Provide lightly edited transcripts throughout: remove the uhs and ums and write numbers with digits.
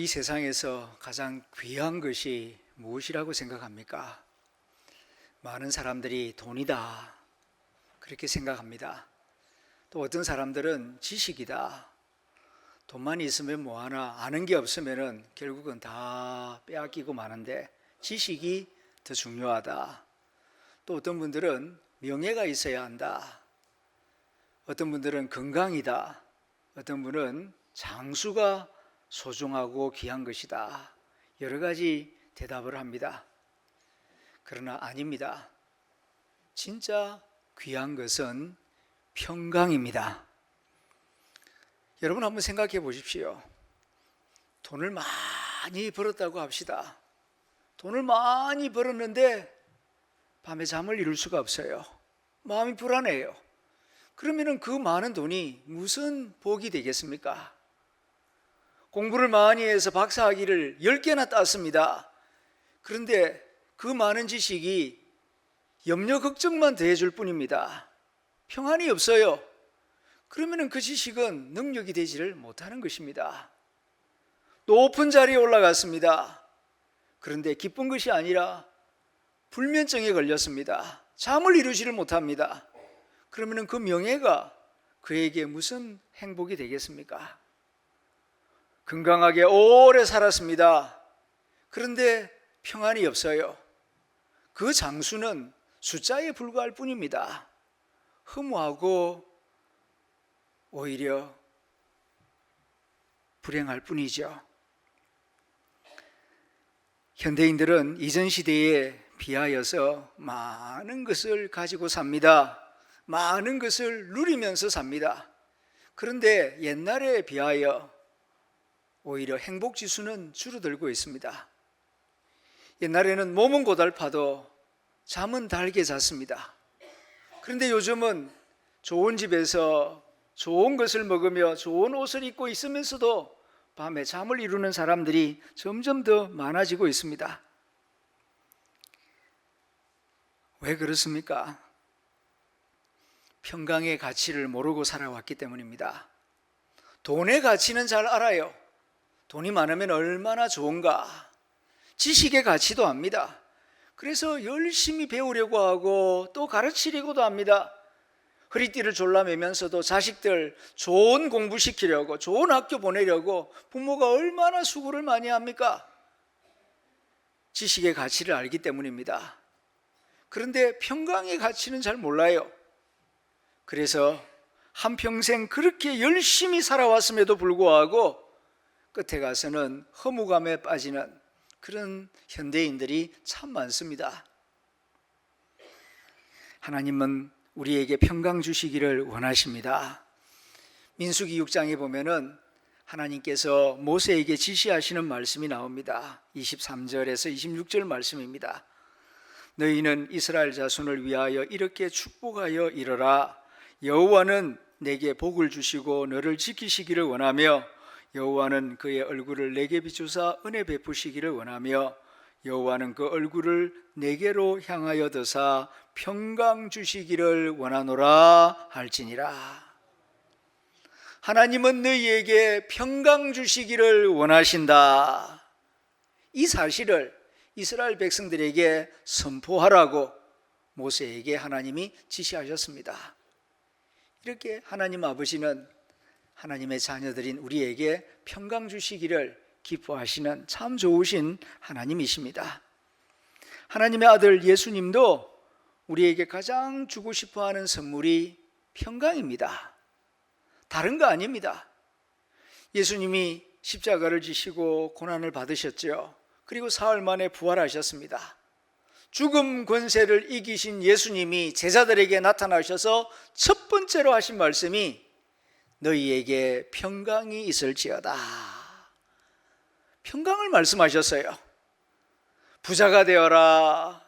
이 세상에서 가장 귀한 것이 무엇이라고 생각합니까? 많은 사람들이 돈이다 그렇게 생각합니다. 또 어떤 사람들은 지식이다. 돈만 있으면 뭐하나, 아는 게 없으면 결국은 다 빼앗기고 마는데 지식이 더 중요하다. 또 어떤 분들은 명예가 있어야 한다. 어떤 분들은 건강이다. 어떤 분은 장수가 소중하고 귀한 것이다. 여러 가지 대답을 합니다. 그러나 아닙니다. 진짜 귀한 것은 평강입니다. 여러분 한번 생각해 보십시오. 돈을 많이 벌었다고 합시다. 돈을 많이 벌었는데 밤에 잠을 이룰 수가 없어요. 마음이 불안해요. 그러면 그 많은 돈이 무슨 복이 되겠습니까? 공부를 많이 해서 박사학위를 10개나 땄습니다. 그런데 그 많은 지식이 염려 걱정만 더해줄 뿐입니다. 평안이 없어요. 그러면 그 지식은 능력이 되지를 못하는 것입니다. 높은 자리에 올라갔습니다. 그런데 기쁜 것이 아니라 불면증에 걸렸습니다. 잠을 이루지를 못합니다. 그러면 그 명예가 그에게 무슨 행복이 되겠습니까? 건강하게 오래 살았습니다. 그런데 평안이 없어요. 그 장수는 숫자에 불과할 뿐입니다. 허무하고 오히려 불행할 뿐이죠. 현대인들은 이전 시대에 비하여서 많은 것을 가지고 삽니다. 많은 것을 누리면서 삽니다. 그런데 옛날에 비하여 오히려 행복 지수는 줄어들고 있습니다. 옛날에는 몸은 고달파도 잠은 달게 잤습니다. 그런데 요즘은 좋은 집에서 좋은 것을 먹으며 좋은 옷을 입고 있으면서도 밤에 잠을 이루는 사람들이 점점 더 많아지고 있습니다. 왜 그렇습니까? 평강의 가치를 모르고 살아왔기 때문입니다. 돈의 가치는 잘 알아요. 돈이 많으면 얼마나 좋은가. 지식의 가치도 압니다. 그래서 열심히 배우려고 하고 또 가르치려고도 합니다. 허리띠를 졸라매면서도 자식들 좋은 공부시키려고, 좋은 학교 보내려고 부모가 얼마나 수고를 많이 합니까? 지식의 가치를 알기 때문입니다. 그런데 평강의 가치는 잘 몰라요. 그래서 한평생 그렇게 열심히 살아왔음에도 불구하고 끝에 가서는 허무감에 빠지는 그런 현대인들이 참 많습니다. 하나님은 우리에게 평강 주시기를 원하십니다. 민수기 6장에 보면은 하나님께서 모세에게 지시하시는 말씀이 나옵니다. 23절에서 26절 말씀입니다. 너희는 이스라엘 자손을 위하여 이렇게 축복하여 이르라. 여호와는 내게 복을 주시고 너를 지키시기를 원하며 여호와는 그의 얼굴을 내게 비추사 은혜 베푸시기를 원하며 여호와는 그 얼굴을 내게로 향하여 드사 평강 주시기를 원하노라 할지니라. 하나님은 너희에게 평강 주시기를 원하신다. 이 사실을 이스라엘 백성들에게 선포하라고 모세에게 하나님이 지시하셨습니다. 이렇게 하나님 아버지는 하나님의 자녀들인 우리에게 평강 주시기를 기뻐하시는 참 좋으신 하나님이십니다. 하나님의 아들 예수님도 우리에게 가장 주고 싶어하는 선물이 평강입니다. 다른 거 아닙니다. 예수님이 십자가를 지시고 고난을 받으셨죠. 그리고 사흘 만에 부활하셨습니다. 죽음 권세를 이기신 예수님이 제자들에게 나타나셔서 첫 번째로 하신 말씀이 너희에게 평강이 있을지어다. 평강을 말씀하셨어요. 부자가 되어라,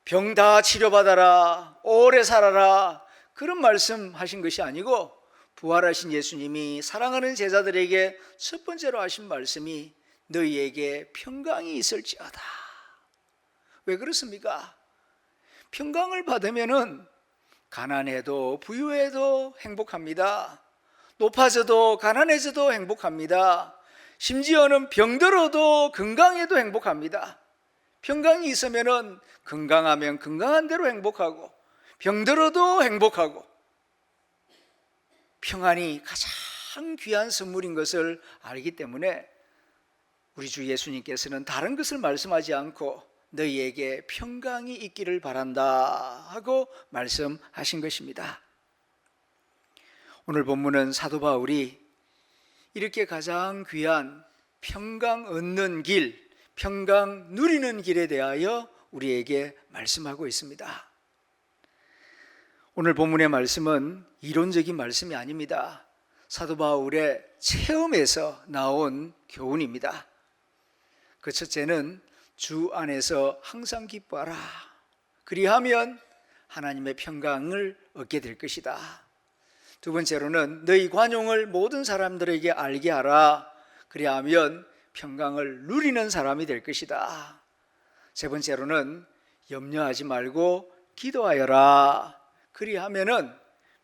병 다 치료받아라, 오래 살아라, 그런 말씀하신 것이 아니고 부활하신 예수님이 사랑하는 제자들에게 첫 번째로 하신 말씀이 너희에게 평강이 있을지어다. 왜 그렇습니까? 평강을 받으면은 가난해도 부유해도 행복합니다. 높아져도 가난해져도 행복합니다. 심지어는 병들어도 건강해도 행복합니다. 평강이 있으면은 건강하면 건강한 대로 행복하고 병들어도 행복하고 평안이 가장 귀한 선물인 것을 알기 때문에 우리 주 예수님께서는 다른 것을 말씀하지 않고 너희에게 평강이 있기를 바란다 하고 말씀하신 것입니다. 오늘 본문은 사도 바울이 이렇게 가장 귀한 평강 얻는 길, 평강 누리는 길에 대하여 우리에게 말씀하고 있습니다. 오늘 본문의 말씀은 이론적인 말씀이 아닙니다. 사도 바울의 체험에서 나온 교훈입니다. 그 첫째는 주 안에서 항상 기뻐하라. 그리하면 하나님의 평강을 얻게 될 것이다. 두 번째로는 너희 관용을 모든 사람들에게 알게 하라. 그리하면 평강을 누리는 사람이 될 것이다. 세 번째로는 염려하지 말고 기도하여라. 그리하면은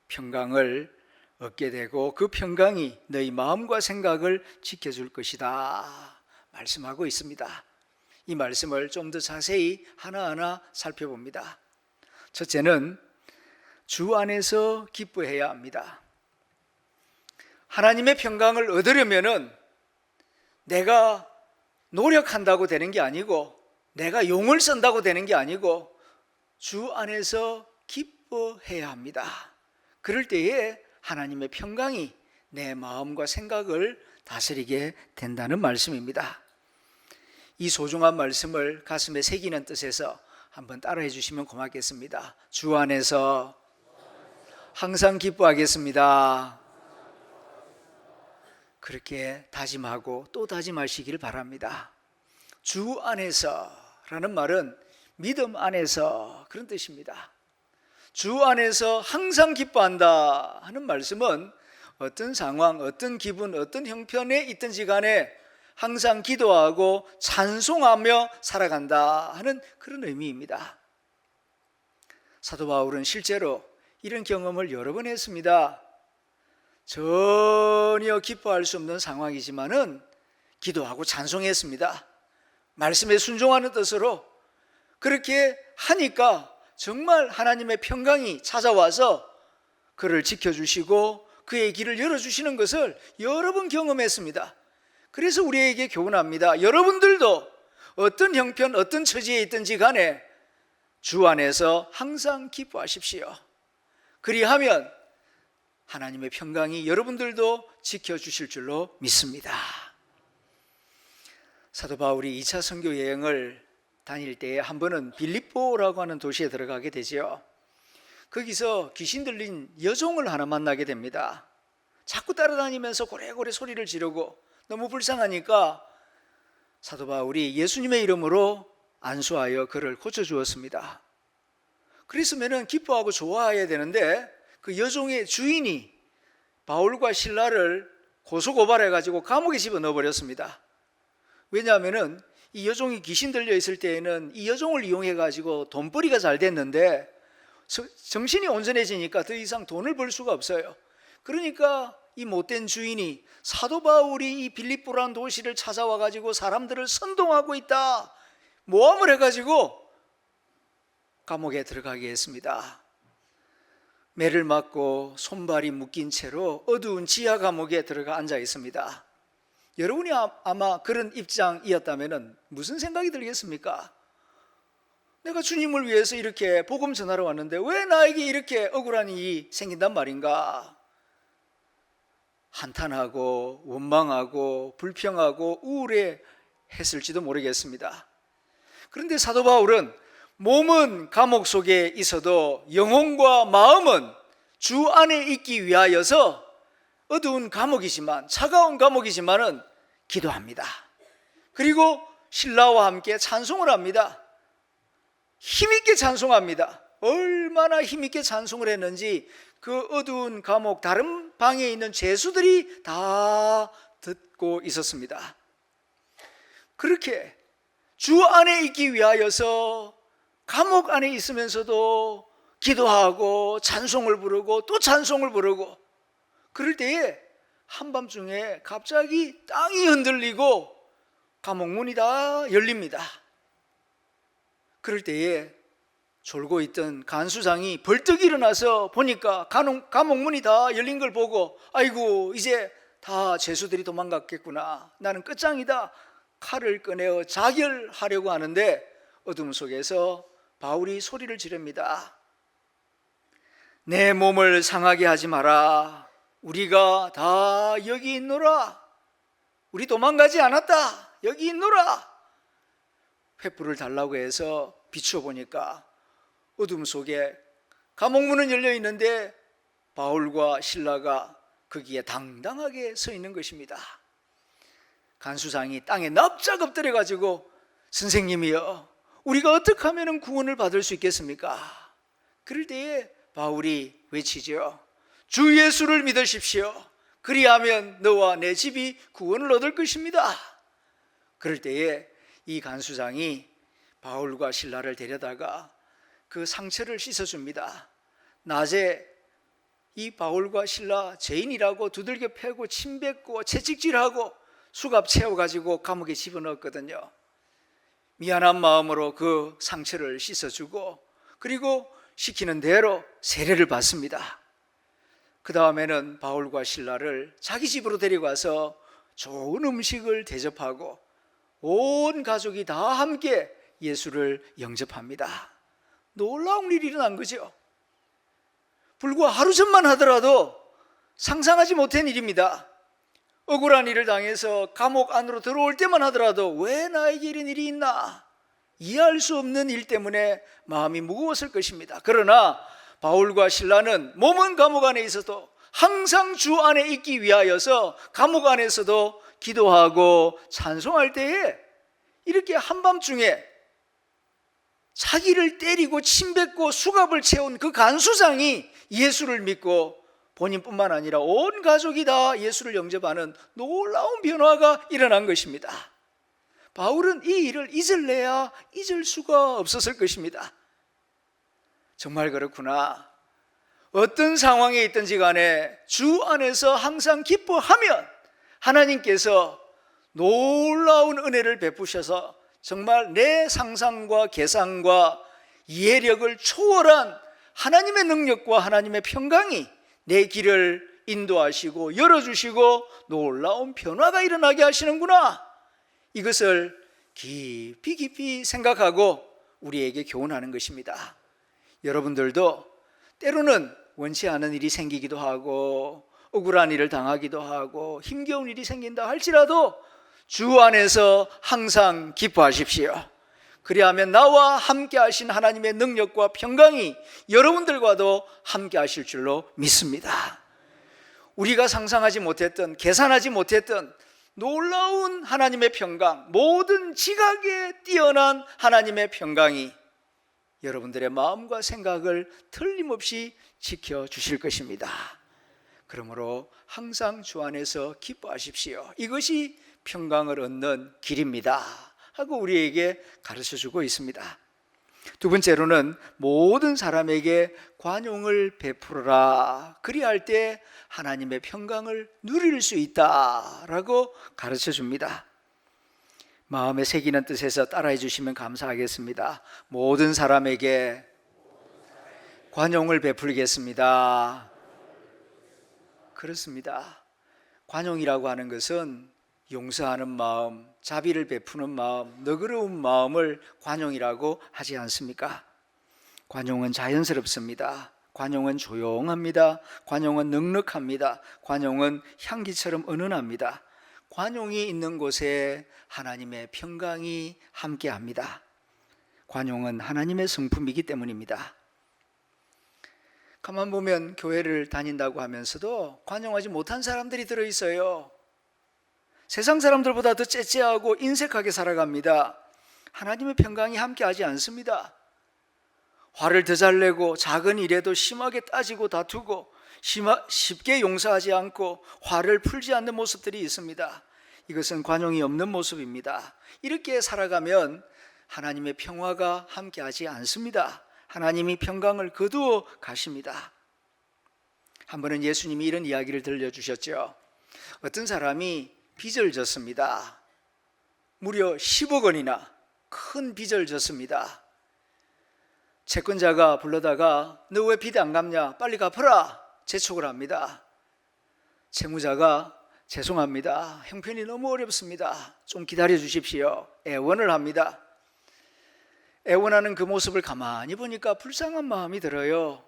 평강을 얻게 되고 그 평강이 너희 마음과 생각을 지켜줄 것이다 말씀하고 있습니다. 이 말씀을 좀 더 자세히 하나하나 살펴봅니다. 첫째는 주 안에서 기뻐해야 합니다. 하나님의 평강을 얻으려면은 내가 노력한다고 되는 게 아니고 내가 용을 쓴다고 되는 게 아니고 주 안에서 기뻐해야 합니다. 그럴 때에 하나님의 평강이 내 마음과 생각을 다스리게 된다는 말씀입니다. 이 소중한 말씀을 가슴에 새기는 뜻에서 한번 따라해 주시면 고맙겠습니다. 주 안에서 항상 기뻐하겠습니다. 그렇게 다짐하고 또 다짐하시길 바랍니다. 주 안에서라는 말은 믿음 안에서 그런 뜻입니다. 주 안에서 항상 기뻐한다 하는 말씀은 어떤 상황, 어떤 기분, 어떤 형편에 있든지 간에 항상 기도하고 찬송하며 살아간다 하는 그런 의미입니다. 사도 바울은 실제로 이런 경험을 여러 번 했습니다. 전혀 기뻐할 수 없는 상황이지만은 기도하고 찬송했습니다. 말씀에 순종하는 뜻으로 그렇게 하니까 정말 하나님의 평강이 찾아와서 그를 지켜주시고 그의 길을 열어주시는 것을 여러 번 경험했습니다. 그래서 우리에게 교훈합니다. 여러분들도 어떤 형편, 어떤 처지에 있든지 간에 주 안에서 항상 기뻐하십시오. 그리하면 하나님의 평강이 여러분들도 지켜주실 줄로 믿습니다. 사도 바울이 2차 선교 여행을 다닐 때에 한 번은 빌립보라고 하는 도시에 들어가게 되죠. 거기서 귀신 들린 여종을 하나 만나게 됩니다. 자꾸 따라다니면서 고래고래 소리를 지르고 너무 불쌍하니까 사도 바울이 예수님의 이름으로 안수하여 그를 고쳐주었습니다. 그랬으면 기뻐하고 좋아해야 되는데 그 여종의 주인이 바울과 실라를 고소고발해가지고 감옥에 집어넣어버렸습니다. 왜냐하면 이 여종이 귀신 들려 있을 때에는 이 여종을 이용해가지고 돈벌이가 잘 됐는데 정신이 온전해지니까 더 이상 돈을 벌 수가 없어요. 그러니까 이 못된 주인이 사도 바울이 이 빌립보라는 도시를 찾아와가지고 사람들을 선동하고 있다 모함을 해가지고 감옥에 들어가게 했습니다. 매를 맞고 손발이 묶인 채로 어두운 지하 감옥에 들어가 앉아 있습니다. 여러분이 아마 그런 입장이었다면 무슨 생각이 들겠습니까? 내가 주님을 위해서 이렇게 복음 전하러 왔는데 왜 나에게 이렇게 억울한 일이 생긴단 말인가? 한탄하고 원망하고 불평하고 우울해했을지도 모르겠습니다. 그런데 사도 바울은 몸은 감옥 속에 있어도 영혼과 마음은 주 안에 있기 위하여서 어두운 감옥이지만 차가운 감옥이지만은 기도합니다. 그리고 신라와 함께 찬송을 합니다. 힘있게 찬송합니다. 얼마나 힘있게 찬송을 했는지 그 어두운 감옥 다른 방에 있는 죄수들이 다 듣고 있었습니다. 그렇게 주 안에 있기 위하여서 감옥 안에 있으면서도 기도하고 찬송을 부르고 또 찬송을 부르고 그럴 때에 한밤중에 갑자기 땅이 흔들리고 감옥문이 다 열립니다. 그럴 때에 졸고 있던 간수장이 벌떡 일어나서 보니까 감옥문이 다 열린 걸 보고, 아이고 이제 다 죄수들이 도망갔겠구나, 나는 끝장이다. 칼을 꺼내어 자결하려고 하는데 어둠 속에서 바울이 소리를 지릅니다. 내 몸을 상하게 하지 마라. 우리가 다 여기 있노라. 우리 도망가지 않았다. 여기 있노라. 횃불을 달라고 해서 비추어 보니까 어둠 속에 감옥문은 열려 있는데 바울과 실라가 거기에 당당하게 서 있는 것입니다. 간수장이 땅에 납작 엎드려 가지고, 선생님이여, 우리가 어떻게 하면 구원을 받을 수 있겠습니까? 그럴 때에 바울이 외치죠. 주 예수를 믿으십시오. 그리하면 너와 내 집이 구원을 얻을 것입니다. 그럴 때에 이 간수장이 바울과 실라를 데려다가 그 상처를 씻어줍니다. 낮에 이 바울과 실라 죄인이라고 두들겨 패고 침 뱉고 채찍질하고 수갑 채워가지고 감옥에 집어넣었거든요. 미안한 마음으로 그 상처를 씻어주고, 그리고 시키는 대로 세례를 받습니다. 그 다음에는 바울과 실라를 자기 집으로 데려가서 좋은 음식을 대접하고 온 가족이 다 함께 예수를 영접합니다. 놀라운 일이 일어난 거죠. 불과 하루 전만 하더라도 상상하지 못한 일입니다. 억울한 일을 당해서 감옥 안으로 들어올 때만 하더라도 왜 나에게 이런 일이 있나, 이해할 수 없는 일 때문에 마음이 무거웠을 것입니다. 그러나 바울과 실라는 몸은 감옥 안에 있어도 항상 주 안에 있기 위하여서 감옥 안에서도 기도하고 찬송할 때에 이렇게 한밤중에 자기를 때리고 침뱉고 수갑을 채운 그 간수장이 예수를 믿고 본인뿐만 아니라 온 가족이 다 예수를 영접하는 놀라운 변화가 일어난 것입니다. 바울은 이 일을 잊을래야 잊을 수가 없었을 것입니다. 정말 그렇구나. 어떤 상황에 있든지 간에 주 안에서 항상 기뻐하면 하나님께서 놀라운 은혜를 베푸셔서 정말 내 상상과 계산과 이해력을 초월한 하나님의 능력과 하나님의 평강이 내 길을 인도하시고 열어주시고 놀라운 변화가 일어나게 하시는구나. 이것을 깊이 깊이 생각하고 우리에게 교훈하는 것입니다. 여러분들도 때로는 원치 않은 일이 생기기도 하고 억울한 일을 당하기도 하고 힘겨운 일이 생긴다 할지라도 주 안에서 항상 기뻐하십시오. 그리하면 나와 함께 하신 하나님의 능력과 평강이 여러분들과도 함께 하실 줄로 믿습니다. 우리가 상상하지 못했던, 계산하지 못했던 놀라운 하나님의 평강, 모든 지각에 뛰어난 하나님의 평강이 여러분들의 마음과 생각을 틀림없이 지켜주실 것입니다. 그러므로 항상 주 안에서 기뻐하십시오. 이것이 평강을 얻는 길입니다 하고 우리에게 가르쳐주고 있습니다. 두 번째로는 모든 사람에게 관용을 베풀어라. 그리할 때 하나님의 평강을 누릴 수 있다라고 가르쳐줍니다. 마음에 새기는 뜻에서 따라해 주시면 감사하겠습니다. 모든 사람에게 관용을 베풀겠습니다. 그렇습니다. 관용이라고 하는 것은 용서하는 마음, 자비를 베푸는 마음, 너그러운 마음을 관용이라고 하지 않습니까? 관용은 자연스럽습니다. 관용은 조용합니다. 관용은 넉넉합니다. 관용은 향기처럼 은은합니다. 관용이 있는 곳에 하나님의 평강이 함께합니다. 관용은 하나님의 성품이기 때문입니다. 가만 보면 교회를 다닌다고 하면서도 관용하지 못한 사람들이 들어있어요. 세상 사람들보다 더 째째하고 인색하게 살아갑니다. 하나님의 평강이 함께하지 않습니다. 화를 더 잘 내고 작은 일에도 심하게 따지고 다투고 쉽게 용서하지 않고 화를 풀지 않는 모습들이 있습니다. 이것은 관용이 없는 모습입니다. 이렇게 살아가면 하나님의 평화가 함께하지 않습니다. 하나님이 평강을 거두어 가십니다. 한 번은 예수님이 이런 이야기를 들려주셨죠. 어떤 사람이 빚을 졌습니다. 무려 10억 원이나 큰 빚을 졌습니다. 채권자가 불러다가 너 왜 빚 안 갚냐? 빨리 갚아라! 재촉을 합니다. 채무자가 죄송합니다. 형편이 너무 어렵습니다. 좀 기다려 주십시오. 애원을 합니다. 애원하는 그 모습을 가만히 보니까 불쌍한 마음이 들어요.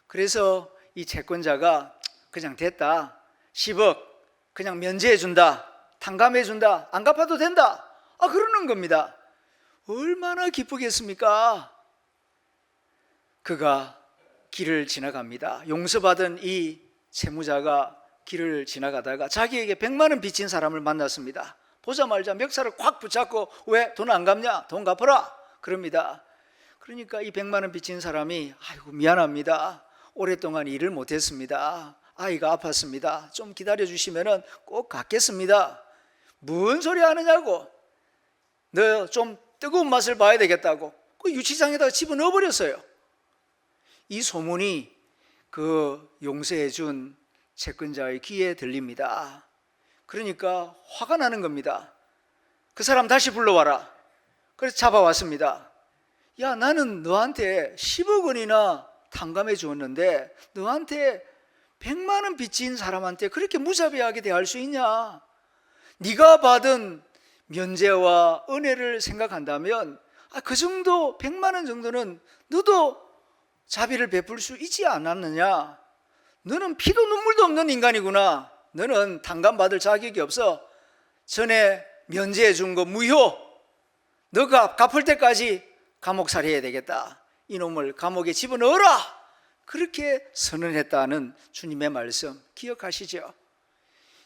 그래서 이 채권자가 그냥 됐다. 10억 그냥 면제해 준다. 탕감해 준다. 안 갚아도 된다. 그러는 겁니다. 얼마나 기쁘겠습니까? 그가 길을 지나갑니다. 용서받은 이 채무자가 길을 지나가다가 자기에게 100만 원 빚진 사람을 만났습니다. 보자마자 멱살을 꽉 붙잡고 왜 돈 안 갚냐? 돈 갚아라! 그럽니다. 그러니까 이 100만 원 빚진 사람이 아이고 미안합니다. 오랫동안 일을 못했습니다. 아이가 아팠습니다. 좀 기다려 주시면 꼭 갚겠습니다. 뭔 소리 하느냐고. 너 좀 뜨거운 맛을 봐야 되겠다고 그 유치장에다가 집어넣어 버렸어요. 이 소문이 그 용서해 준 채권자의 귀에 들립니다. 그러니까 화가 나는 겁니다. 그 사람 다시 불러와라. 그래서 잡아왔습니다. 야, 나는 너한테 10억 원이나 탕감해 주었는데 너한테 100만 원 빚진 사람한테 그렇게 무자비하게 대할 수 있냐? 네가 받은 면제와 은혜를 생각한다면 그 정도 100만 원 정도는 너도 자비를 베풀 수 있지 않았느냐? 너는 피도 눈물도 없는 인간이구나. 너는 탕감받을 자격이 없어. 전에 면제해 준 거 무효. 너가 갚을 때까지 감옥 살해해야 되겠다. 이놈을 감옥에 집어넣어라. 그렇게 선언했다는 주님의 말씀 기억하시죠?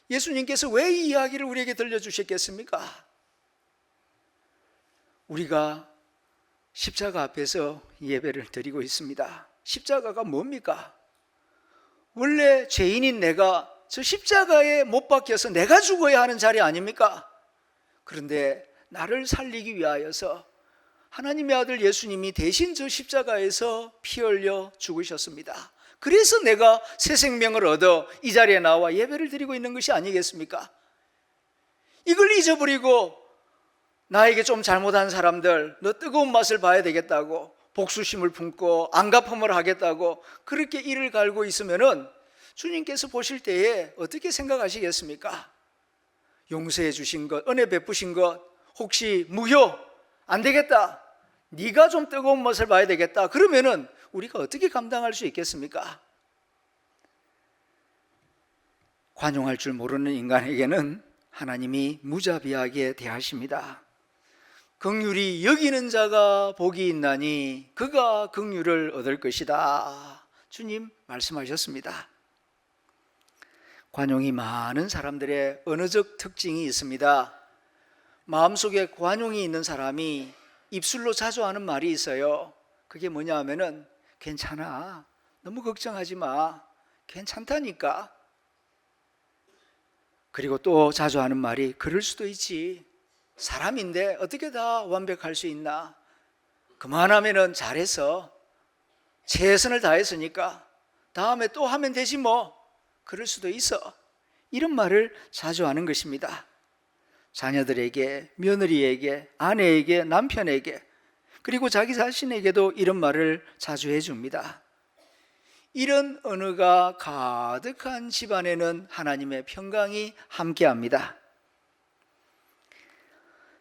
예수님께서 왜 이 이야기를 우리에게 들려주셨겠습니까? 우리가 십자가 앞에서 예배를 드리고 있습니다. 십자가가 뭡니까? 원래 죄인인 내가 저 십자가에 못 박혀서 내가 죽어야 하는 자리 아닙니까? 그런데 나를 살리기 위하여서 하나님의 아들 예수님이 대신 저 십자가에서 피 흘려 죽으셨습니다. 그래서 내가 새 생명을 얻어 이 자리에 나와 예배를 드리고 있는 것이 아니겠습니까? 이걸 잊어버리고 나에게 좀 잘못한 사람들, 너 뜨거운 맛을 봐야 되겠다고 복수심을 품고 안갚음을 하겠다고 그렇게 이를 갈고 있으면은 주님께서 보실 때에 어떻게 생각하시겠습니까? 용서해 주신 것, 은혜 베푸신 것 혹시 무효? 안 되겠다. 네가 좀 뜨거운 맛을 봐야 되겠다. 그러면은 우리가 어떻게 감당할 수 있겠습니까? 관용할 줄 모르는 인간에게는 하나님이 무자비하게 대하십니다. 긍휼히 여기는 자가 복이 있나니 그가 긍휼을 얻을 것이다. 주님 말씀하셨습니다. 관용이 많은 사람들의 언어적 특징이 있습니다. 마음속에 관용이 있는 사람이 입술로 자주 하는 말이 있어요. 그게 뭐냐 하면은 괜찮아. 너무 걱정하지 마. 괜찮다니까. 그리고 또 자주 하는 말이 그럴 수도 있지. 사람인데 어떻게 다 완벽할 수 있나? 그만하면은 잘했어. 최선을 다했으니까 다음에 또 하면 되지 뭐. 그럴 수도 있어. 이런 말을 자주 하는 것입니다. 자녀들에게, 며느리에게, 아내에게, 남편에게 그리고 자기 자신에게도 이런 말을 자주 해줍니다. 이런 언어가 가득한 집안에는 하나님의 평강이 함께합니다.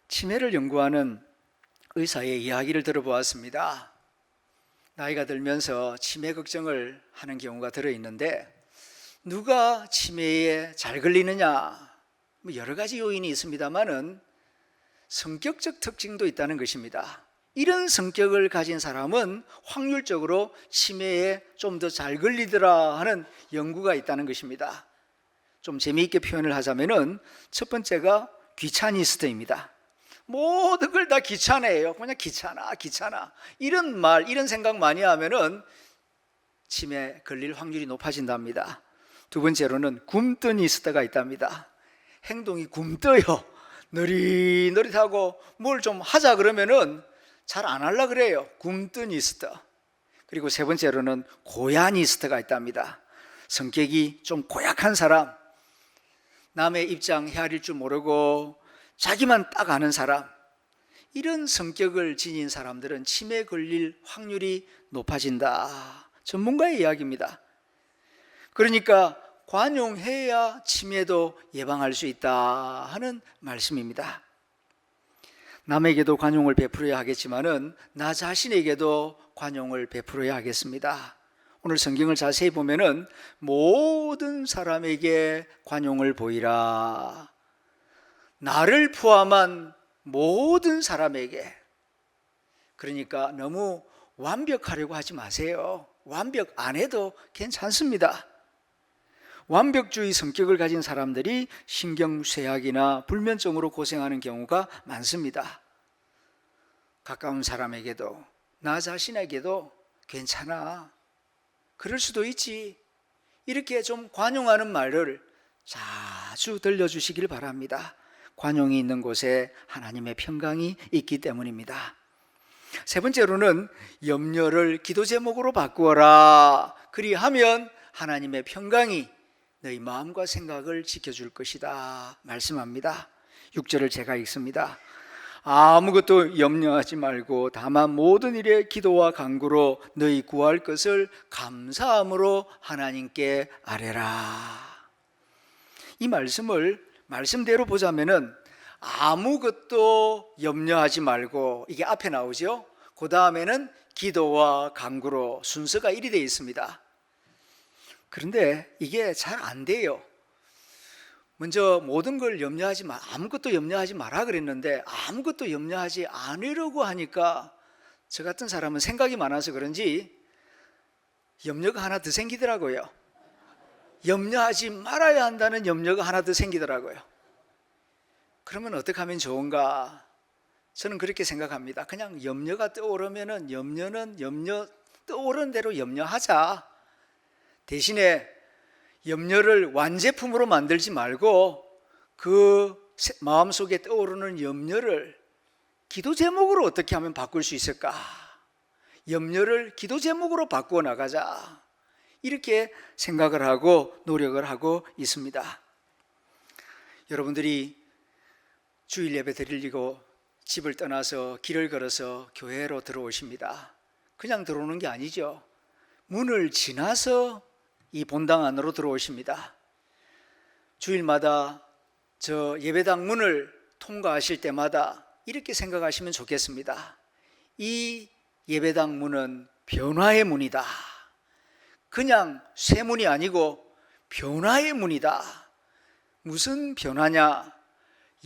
치매를 연구하는 의사의 이야기를 들어보았습니다. 나이가 들면서 치매 걱정을 하는 경우가 들어있는데 누가 치매에 잘 걸리느냐? 여러 가지 요인이 있습니다만은 성격적 특징도 있다는 것입니다. 이런 성격을 가진 사람은 확률적으로 치매에 좀 더 잘 걸리더라 하는 연구가 있다는 것입니다. 좀 재미있게 표현을 하자면은 첫 번째가 귀차니스트입니다. 모든 걸 다 귀찮아해요. 그냥 귀찮아. 이런 말, 이런 생각 많이 하면은 치매 걸릴 확률이 높아진답니다. 두 번째로는 굼뜨니스트가 있답니다. 행동이 굼떠요. 느릿느릿하고 뭘 좀 하자 그러면은 잘 안 하려고 그래요. 굼뜨니스트. 그리고 세 번째로는 고야니스트가 있답니다. 성격이 좀 고약한 사람. 남의 입장 헤아릴 줄 모르고 자기만 딱 아는 사람, 이런 성격을 지닌 사람들은 치매 걸릴 확률이 높아진다. 전문가의 이야기입니다. 그러니까 관용해야 치매도 예방할 수 있다 하는 말씀입니다. 남에게도 관용을 베풀어야 하겠지만은 나 자신에게도 관용을 베풀어야 하겠습니다. 오늘 성경을 자세히 보면은 모든 사람에게 관용을 보이라. 나를 포함한 모든 사람에게. 그러니까 너무 완벽하려고 하지 마세요. 완벽 안 해도 괜찮습니다. 완벽주의 성격을 가진 사람들이 신경쇠약이나 불면증으로 고생하는 경우가 많습니다. 가까운 사람에게도 나 자신에게도 괜찮아, 그럴 수도 있지, 이렇게 좀 관용하는 말을 자주 들려주시길 바랍니다. 관용이 있는 곳에 하나님의 평강이 있기 때문입니다. 세 번째로는 염려를 기도 제목으로 바꾸어라. 그리하면 하나님의 평강이 너희 마음과 생각을 지켜줄 것이다 말씀합니다. 6절을 제가 읽습니다. 아무것도 염려하지 말고 다만 모든 일에 기도와 간구로 너희 구할 것을 감사함으로 하나님께 아뢰라. 이 말씀을 말씀대로 보자면은 아무것도 염려하지 말고, 이게 앞에 나오죠. 그 다음에는 기도와 간구로 순서가 1이 되어 있습니다. 그런데 이게 잘 안 돼요. 먼저 모든 걸 염려하지 마, 아무것도 염려하지 마라 그랬는데 아무것도 염려하지 않으려고 하니까 저 같은 사람은 생각이 많아서 그런지 염려가 하나 더 생기더라고요. 염려하지 말아야 한다는 염려가 하나 더 생기더라고요. 그러면 어떻게 하면 좋은가? 저는 그렇게 생각합니다. 그냥 염려가 떠오르면은 염려는 떠오르는 대로 염려하자. 대신에 염려를 완제품으로 만들지 말고 그 마음속에 떠오르는 염려를 기도 제목으로 어떻게 하면 바꿀 수 있을까? 염려를 기도 제목으로 바꾸어 나가자. 이렇게 생각을 하고 노력을 하고 있습니다. 여러분들이 주일 예배 드리려고 집을 떠나서 길을 걸어서 교회로 들어오십니다. 그냥 들어오는 게 아니죠. 문을 지나서 이 본당 안으로 들어오십니다. 주일마다 저 예배당 문을 통과하실 때마다 이렇게 생각하시면 좋겠습니다. 이 예배당 문은 변화의 문이다. 그냥 새 문이 아니고 변화의 문이다. 무슨 변화냐?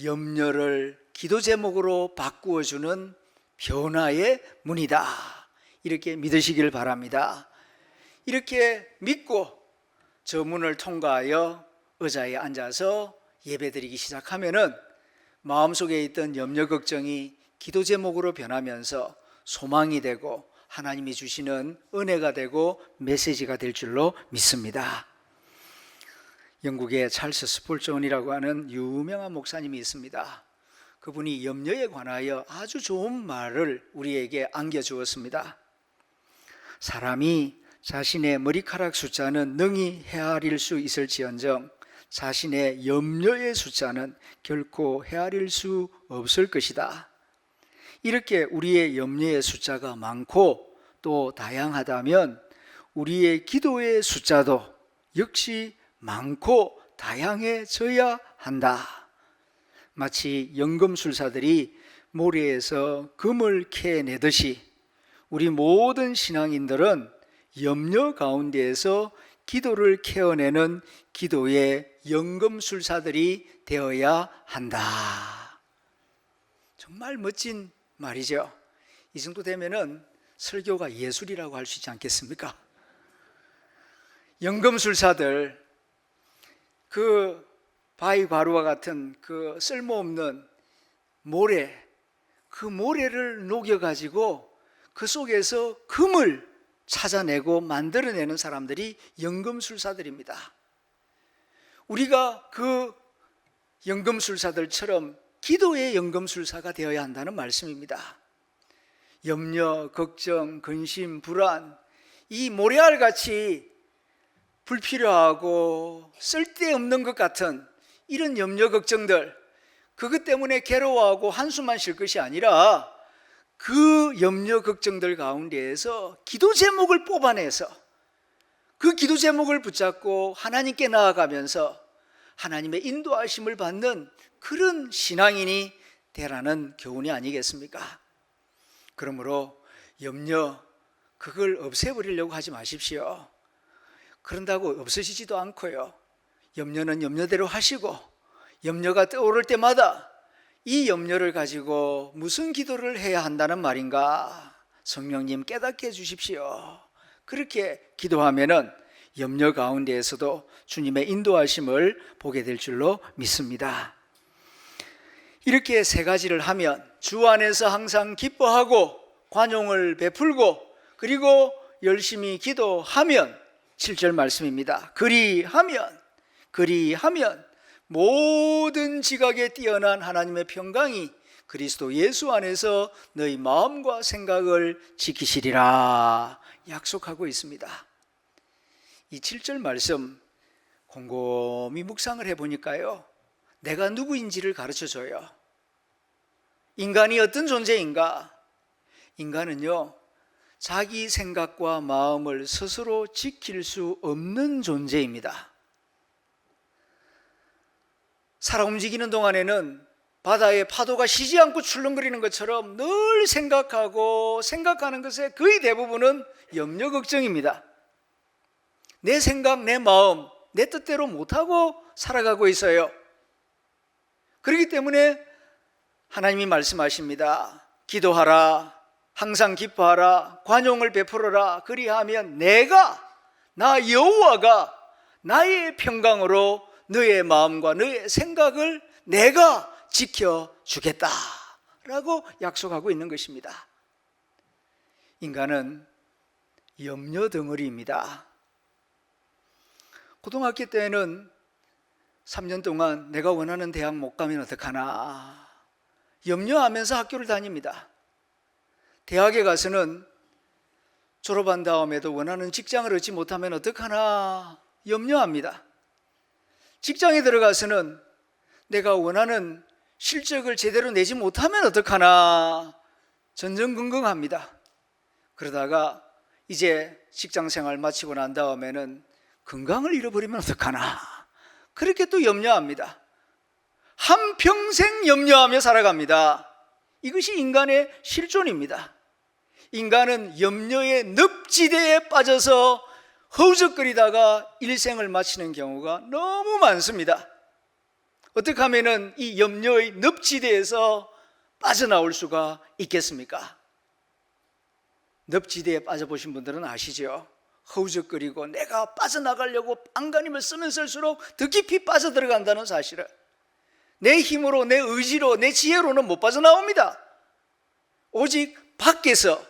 염려를 기도 제목으로 바꾸어주는 변화의 문이다. 이렇게 믿으시길 바랍니다. 이렇게 믿고 저 문을 통과하여 의자에 앉아서 예배드리기 시작하면은 마음속에 있던 염려 걱정이 기도 제목으로 변하면서 소망이 되고 하나님이 주시는 은혜가 되고 메시지가 될 줄로 믿습니다. 영국의 찰스 스폴존이라고 하는 유명한 목사님이 있습니다. 그분이 염려에 관하여 아주 좋은 말을 우리에게 안겨주었습니다. 사람이 자신의 머리카락 숫자는 능히 헤아릴 수 있을지언정 자신의 염려의 숫자는 결코 헤아릴 수 없을 것이다. 이렇게 우리의 염려의 숫자가 많고 또 다양하다면 우리의 기도의 숫자도 역시 많고 다양해져야 한다. 마치 연금술사들이 모래에서 금을 캐내듯이 우리 모든 신앙인들은 염려 가운데에서 기도를 캐어내는 기도의 연금술사들이 되어야 한다. 정말 멋진 말이죠. 이 정도 되면은 설교가 예술이라고 할 수 있지 않겠습니까? 연금술사들, 그 바위가루와 같은 그 쓸모없는 모래, 그 모래를 녹여가지고 그 속에서 금을 찾아내고 만들어내는 사람들이 연금술사들입니다. 우리가 그 연금술사들처럼 기도의 연금술사가 되어야 한다는 말씀입니다. 염려, 걱정, 근심, 불안, 이 모래알같이 불필요하고 쓸데없는 것 같은 이런 염려 걱정들, 그것 때문에 괴로워하고 한숨만 쉴 것이 아니라 그 염려 걱정들 가운데에서 기도 제목을 뽑아내서 그 기도 제목을 붙잡고 하나님께 나아가면서 하나님의 인도하심을 받는 그런 신앙인이 되라는 교훈이 아니겠습니까? 그러므로 염려, 그걸 없애버리려고 하지 마십시오. 그런다고 없어지지도 않고요. 염려는 염려대로 하시고, 염려가 떠오를 때마다 이 염려를 가지고 무슨 기도를 해야 한다는 말인가? 성령님 깨닫게 해주십시오. 그렇게 기도하면은 염려 가운데에서도 주님의 인도하심을 보게 될 줄로 믿습니다. 이렇게 세 가지를 하면 주 안에서 항상 기뻐하고 관용을 베풀고 그리고 열심히 기도하면 7절 말씀입니다. 그리하면 모든 지각에 뛰어난 하나님의 평강이 그리스도 예수 안에서 너희 마음과 생각을 지키시리라 약속하고 있습니다. 이 7절 말씀 곰곰이 묵상을 해보니까요, 내가 누구인지를 가르쳐줘요. 인간이 어떤 존재인가? 인간은요, 자기 생각과 마음을 스스로 지킬 수 없는 존재입니다. 살아 움직이는 동안에는 바다에 파도가 쉬지 않고 출렁거리는 것처럼 늘 생각하는 것의 거의 대부분은 염려 걱정입니다. 내 생각, 내 마음, 내 뜻대로 못하고 살아가고 있어요. 그렇기 때문에 하나님이 말씀하십니다. 기도하라, 항상 기뻐하라, 관용을 베풀어라. 그리하면 나 여호와가 나의 평강으로 너의 마음과 너의 생각을 내가 지켜주겠다 라고 약속하고 있는 것입니다. 인간은 염려 덩어리입니다. 고등학교 때는 3년 동안 내가 원하는 대학 못 가면 어떡하나 염려하면서 학교를 다닙니다. 대학에 가서는 졸업한 다음에도 원하는 직장을 얻지 못하면 어떡하나 염려합니다. 직장에 들어가서는 내가 원하는 실적을 제대로 내지 못하면 어떡하나 전전긍긍합니다. 그러다가 이제 직장 생활 마치고 난 다음에는 건강을 잃어버리면 어떡하나 그렇게 또 염려합니다. 한평생 염려하며 살아갑니다. 이것이 인간의 실존입니다. 인간은 염려의 늪지대에 빠져서 허우적거리다가 일생을 마치는 경우가 너무 많습니다. 어떻게 하면 이 염려의 늪지대에서 빠져나올 수가 있겠습니까? 늪지대에 빠져보신 분들은 아시죠? 허우적거리고 내가 빠져나가려고 안간힘을 쓰면 쓸수록 더 깊이 빠져들어간다는 사실을, 내 힘으로, 내 의지로, 내 지혜로는 못 빠져나옵니다. 오직 밖에서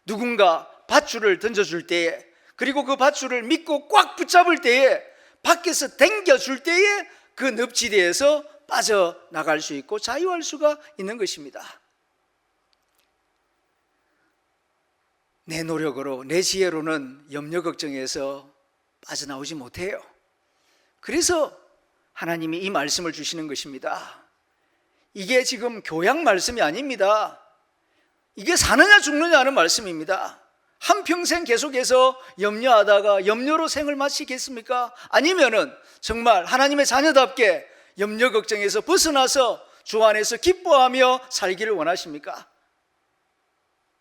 누군가 밧줄을 던져줄 때에, 그리고 그 밧줄을 믿고 꽉 붙잡을 때에, 밖에서 당겨줄 때에 그 늪지대에서 빠져나갈 수 있고 자유할 수가 있는 것입니다. 내 노력으로, 내 지혜로는 염려 걱정에서 빠져나오지 못해요. 그래서 하나님이 이 말씀을 주시는 것입니다. 이게 지금 교양 말씀이 아닙니다. 이게 사느냐 죽느냐 하는 말씀입니다. 한평생 계속해서 염려하다가 염려로 생을 마치겠습니까? 아니면은 정말 하나님의 자녀답게 염려 걱정에서 벗어나서 주 안에서 기뻐하며 살기를 원하십니까?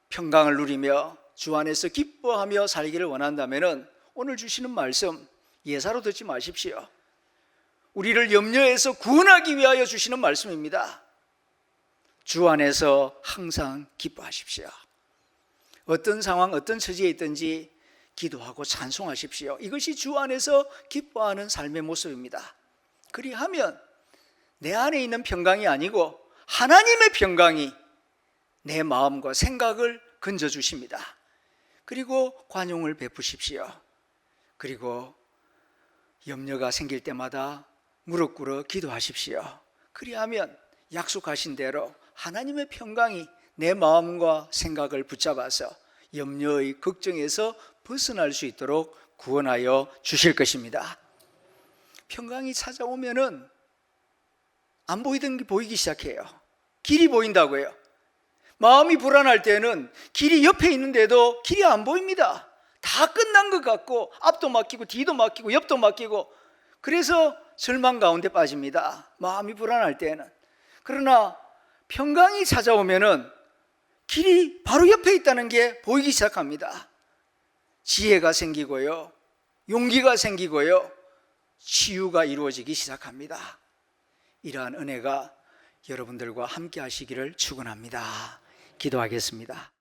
평강을 누리며 주 안에서 기뻐하며 살기를 원한다면은 오늘 주시는 말씀 예사로 듣지 마십시오. 우리를 염려에서 구원하기 위하여 주시는 말씀입니다. 주 안에서 항상 기뻐하십시오. 어떤 상황, 어떤 처지에 있든지 기도하고 찬송하십시오. 이것이 주 안에서 기뻐하는 삶의 모습입니다. 그리하면 내 안에 있는 평강이 아니고 하나님의 평강이 내 마음과 생각을 건져주십니다. 그리고 관용을 베푸십시오. 그리고 염려가 생길 때마다 무릎 꿇어 기도하십시오. 그리하면 약속하신 대로 하나님의 평강이 내 마음과 생각을 붙잡아서 염려의 걱정에서 벗어날 수 있도록 구원하여 주실 것입니다. 평강이 찾아오면은 안 보이던 게 보이기 시작해요. 길이 보인다고요. 마음이 불안할 때는 길이 옆에 있는데도 길이 안 보입니다. 다 끝난 것 같고 앞도 막히고 뒤도 막히고 옆도 막히고, 그래서 절망 가운데 빠집니다. 마음이 불안할 때는. 그러나 평강이 찾아오면은 길이 바로 옆에 있다는 게 보이기 시작합니다. 지혜가 생기고요, 용기가 생기고요, 치유가 이루어지기 시작합니다. 이러한 은혜가 여러분들과 함께 하시기를 축원합니다. 기도하겠습니다.